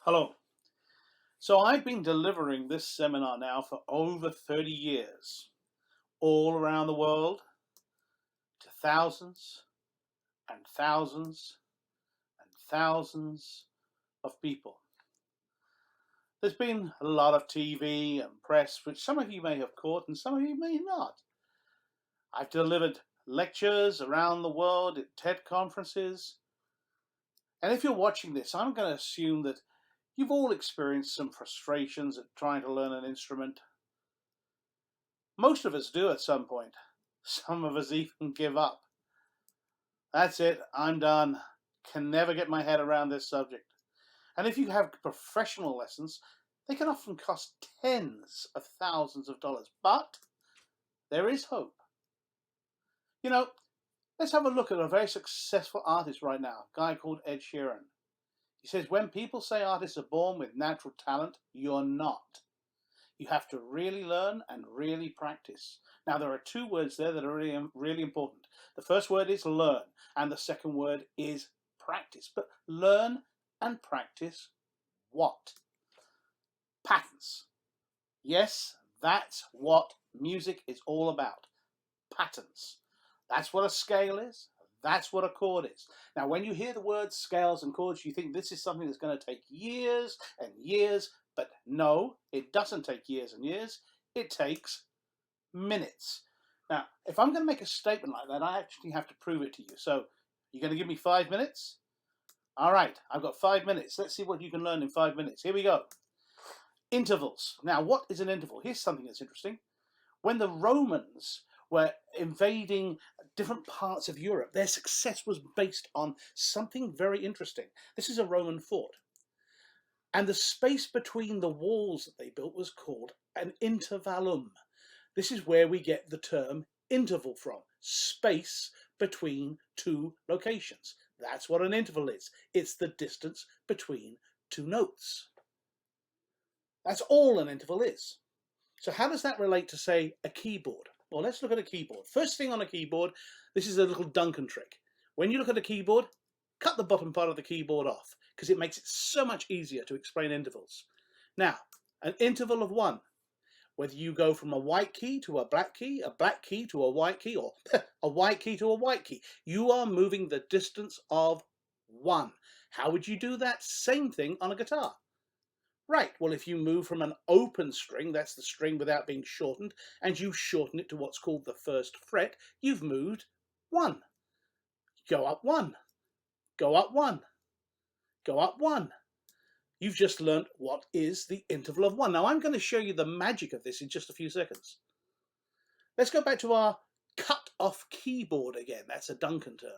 Hello. So I've been delivering this seminar now for over 30 years, all around the world, to thousands and thousands and thousands of people. There's been a lot of TV and press, which some of you may have caught and some of you may not. I've delivered lectures around the world at TED conferences. And if you're watching this, I'm going to assume that you've all experienced some frustrations at trying to learn an instrument. Most of us do at some point. Some of us even give up. That's it, I'm done. Can never get my head around this subject. And if you have professional lessons, they can often cost tens of thousands of dollars. But there is hope. You know, let's have a look at a very successful artist right now, a guy called Ed Sheeran. He says, when people say artists are born with natural talent, you're not. You have to really learn and really practice. Now, there are two words there that are really important. The first word is learn, and the second word is practice. But learn and practice what? Patterns. Yes, that's what music is all about. Patterns. That's what a scale is. That's what a chord is. Now, when you hear the words scales and chords, you think this is something that's going to take years and years, but no, it doesn't take years and years. It takes minutes. Now, if I'm going to make a statement like that, I actually have to prove it to you. So, you're going to give me 5 minutes? All right, I've got 5 minutes. Let's see what you can learn in 5 minutes. Here we go. Intervals. Now, what is an interval? Here's something that's interesting. When the Romans were invading different parts of Europe, their success was based on something very interesting. This is a Roman fort. And the space between the walls that they built was called an intervallum. This is where we get the term interval from, space between two locations. That's what an interval is. It's the distance between two notes. That's all an interval is. So how does that relate to, say, a keyboard? Well, let's look at a keyboard. First thing on a keyboard, this is a little Duncan trick. When you look at a keyboard, cut the bottom part of the keyboard off, because it makes it so much easier to explain intervals. Now, an interval of 1, whether you go from a white key to a black key to a white key, or a white key to a white key, you are moving the distance of 1. How would you do that? Same thing on a guitar. Right, well, if you move from an open string, that's the string without being shortened, and you shorten it to what's called the first fret, you've moved 1. Go up 1. Go up 1. Go up 1. You've just learnt what is the interval of 1. Now, I'm going to show you the magic of this in just a few seconds. Let's go back to our cut-off keyboard again. That's a Duncan term.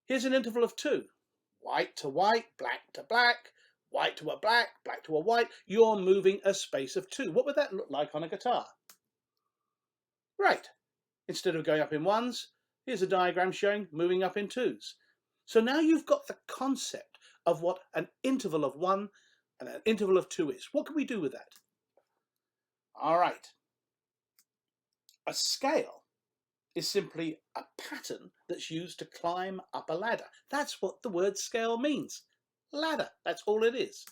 Here's an interval of 2. White to white, black to black, white to a black, black to a white. You're moving a space of 2. What would that look like on a guitar? Right. Instead of going up in 1s, here's a diagram showing moving up in 2s. So now you've got the concept of what an interval of 1 and an interval of 2 is. What can we do with that? All right. A scale is simply a pattern that's used to climb up a ladder. That's what the word scale means. Ladder. That's all it is.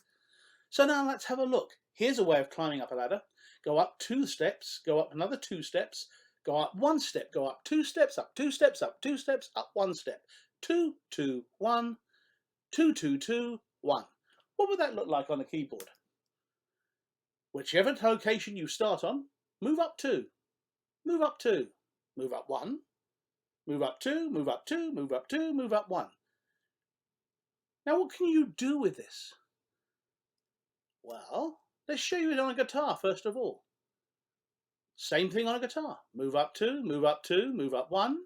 So now let's have a look. Here's a way of climbing up a ladder. Go up 2 steps, go up another 2 steps, go up 1 step, go up 2 steps, up 2 steps, up 2 steps, up 1 step. 2, 2, 1, 2, 2, 2, 1. What would that look like on a keyboard? Whichever location you start on, move up 2, move up 2, move up 1, move up 2, move up 2, move up 2, move up 1. Now, what can you do with this? Well, let's show you it on a guitar first of all. Same thing on a guitar. Move up 2, move up 2, move up 1.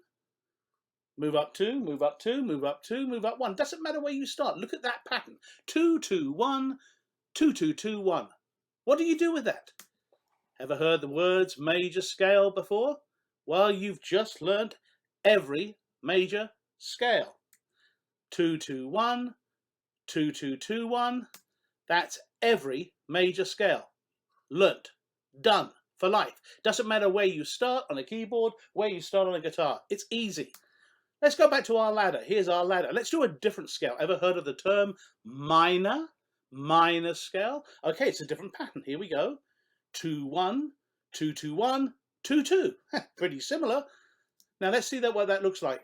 Move up 2, move up 2, move up 2, move up 1. Doesn't matter where you start. Look at that pattern. 2, 2, 1, 2, 2, 2, 1. What do you do with that? Ever heard the words major scale before? Well, you've just learnt every major scale. 2, 2, 1, 2, 2, 2, 1. That's every major scale. Learnt. Done. For life. Doesn't matter where you start on a keyboard, where you start on a guitar. It's easy. Let's go back to our ladder. Here's our ladder. Let's do a different scale. Ever heard of the term minor? minor scale. Okay, it's a different pattern. Here we go. 2 1, 2 2 1, 2 2. Pretty similar. Now let's see what that looks like.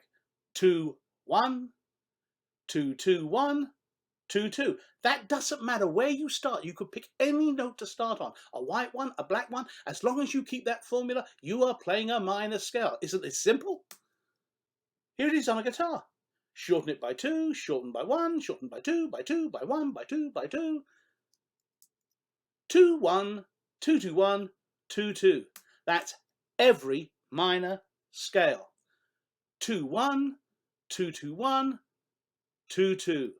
2 1, 2 2 1, 2 2. That doesn't matter where you start. You could pick any note to start on. A white one, a black one. As long as you keep that formula, you are playing a minor scale. Isn't it simple? Here it is on a guitar. Shorten it by 2, shorten by 1, shorten by 2, by 2, by 1, by 2, by 2. 2 1, 2 2 1, 2 2. That's every minor scale. 2 1, 2 2 1, 2 2.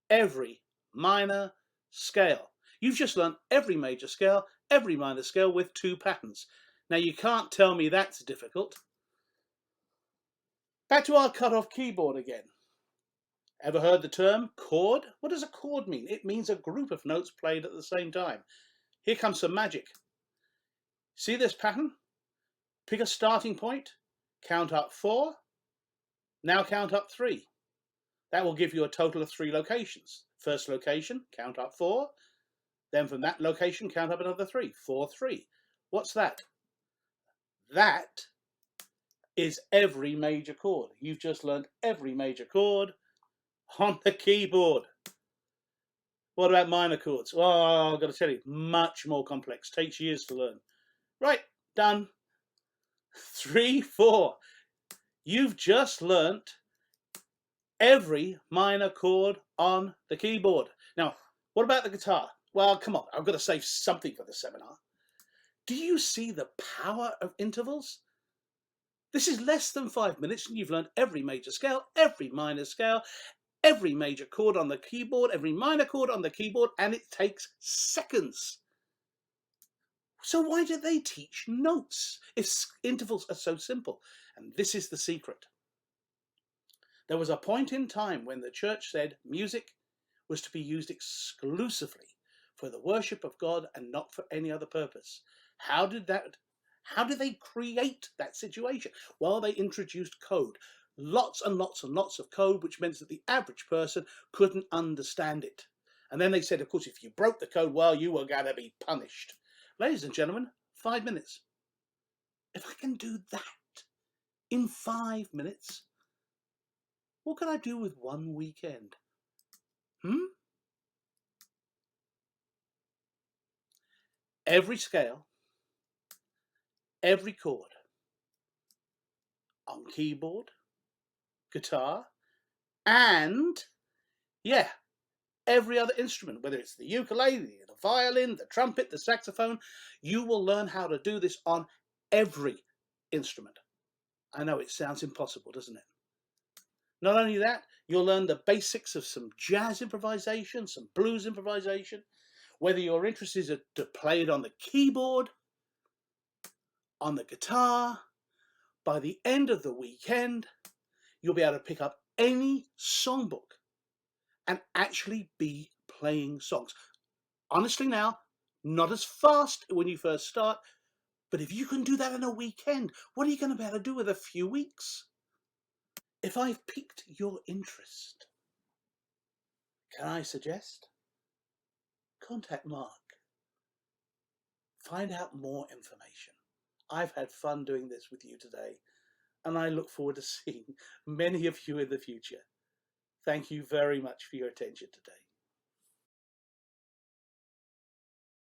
Every minor scale. You've just learned every major scale, every minor scale with 2 patterns. Now you can't tell me that's difficult. Back to our cut-off keyboard again. Ever heard the term chord? What does a chord mean? It means a group of notes played at the same time. Here comes some magic. See this pattern? Pick a starting point, count up 4, now count up 3. That will give you a total of 3 locations. First location, count up 4, then from that location, count up another 3, 4, 3. What's that? That is every major chord. You've just learned every major chord on the keyboard. What about minor chords? Well, I've got to tell you, much more complex. Takes years to learn. Right, done. 3, 4. You've just learnt every minor chord on the keyboard. Now, what about the guitar? Well, come on, I've got to save something for the seminar. Do you see the power of intervals? This is less than 5 minutes and you've learned every major scale, every minor scale, every major chord on the keyboard, every minor chord on the keyboard, and it takes seconds. So why do they teach notes if intervals are so simple? And this is the secret. There was a point in time when the church said music was to be used exclusively for the worship of God and not for any other purpose. How did they create that situation? Well, they introduced code. Lots and lots and lots of code, which meant that the average person couldn't understand it. And then they said, of course, if you broke the code, well, you were going to be punished. Ladies and gentlemen, 5 minutes. If I can do that in 5 minutes, what can I do with one weekend? Every scale, every chord, on keyboard, guitar, and, yeah, every other instrument, whether it's the ukulele, the violin, the trumpet, the saxophone, you will learn how to do this on every instrument. I know it sounds impossible, doesn't it? Not only that, you'll learn the basics of some jazz improvisation, some blues improvisation, whether you're interested to play it on the keyboard, on the guitar. By the end of the weekend, you'll be able to pick up any songbook and actually be playing songs. Honestly now, not as fast when you first start, but if you can do that in a weekend, what are you going to be able to do with a few weeks? If I've piqued your interest, can I suggest? Contact Mark. Find out more information. I've had fun doing this with you today, and I look forward to seeing many of you in the future. Thank you very much for your attention today.